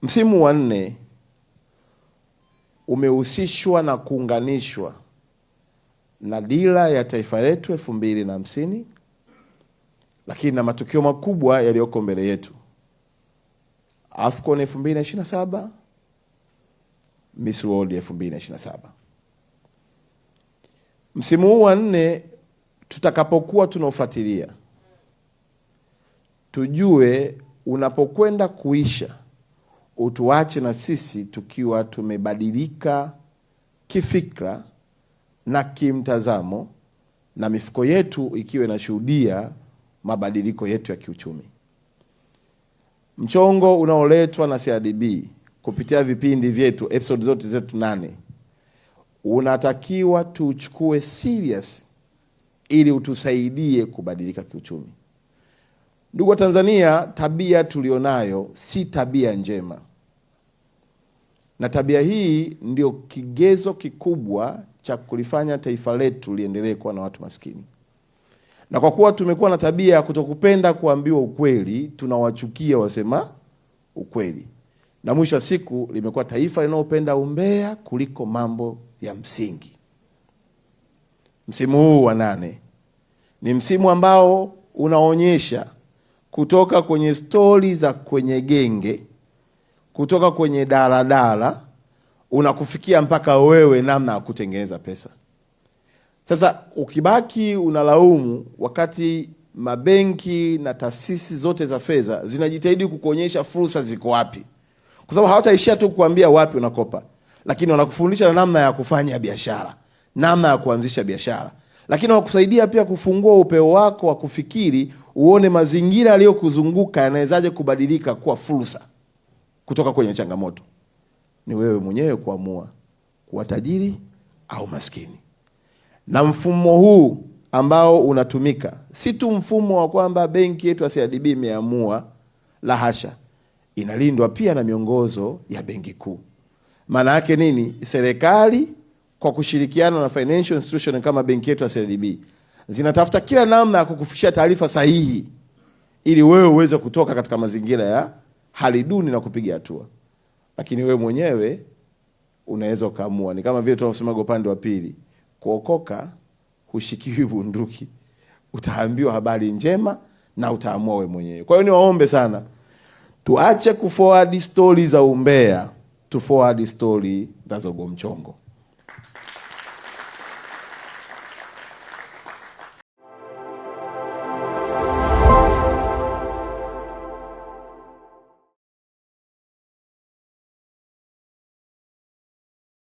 Msimu wa 4 umehusishwa na kuunganishwa na dira ya taifa letu 2050, lakini na matukio makubwa yaliyoko mbele yetu: AFCON 2027, Miss World 2027. Msimu huu wa 4 tutakapokuwa tunafuatilia, tujue unapokwenda kuisha utuache na sisi tukiwa tumebadilika kifikra na kimtazamo, na mifuko yetu ikiwa inashuhudia mabadiliko yetu ya kiuchumi. Mchongo unaoletwa na CRDB kupitia vipindi vyetu, episode zote zetu 8, unatakiwa tuchukue serious ili utusaidie kubadilika kiuchumi. Ndugu wa Tanzania, tabia tulionayo si tabia njema, na tabia hii ndio kigezo kikubwa cha kulifanya taifa letu liendelee kuwa na watu maskini. Na kwa kuwa tumekuwa na tabia ya kutokupenda kuambiwa ukweli, tunawachukia wasema ukweli, na mwisho wa siku limekuwa taifa linalopenda umbea kuliko mambo ya msingi. Msimu huu wa 8 ni msimu ambao unaonyesha kutoka kwenye stori za kwenye genge, kutoka kwenye daladala, unakufikia mpaka wewe namna ya kutengeneza pesa. Sasa ukibaki unalaumu wakati mabenki na taasisi zote za fedha zinajitahidi kukuonyesha fursa ziko wapi, kwa sababu hawataishia tu kuambia wapi unakopa, lakini wanakufundisha na namna ya kufanya biashara, namna ya kuanzisha biashara, lakini wakusaidia pia kufungua upeo wako wa kufikiri, uone mazingira yaliyokuzunguka yanawezaje kubadilika kuwa fursa kutoka kwenye changamoto. Ni wewe mwenyewe kuamua kuwa tajiri au maskini. Na mfumo huu ambao unatumika si tu mfumo wa kwamba benki yetu ya CRDB imeamua, la hasha, inalindwa pia na miongozo ya Benki Kuu. Maana yake nini? Serikali kwa kushirikiana na financial institution kama benki yetu ya CRDB zinatafuta kila namna ya kukufikishia taarifa sahihi ili wewe uweze kutoka katika mazingira ya hali duni na kupiga hatua. Lakini wewe mwenyewe unaweza ukaamua. Ni kama vile tunasema upande wa pili, kuokoka hushikiwi bunduki. Utaambiwa habari njema na utaamua wewe mwenyewe. Kwa hiyo niwaombe sana, tuache kuforward stories za umbea, tu forward story za zogo mchongo.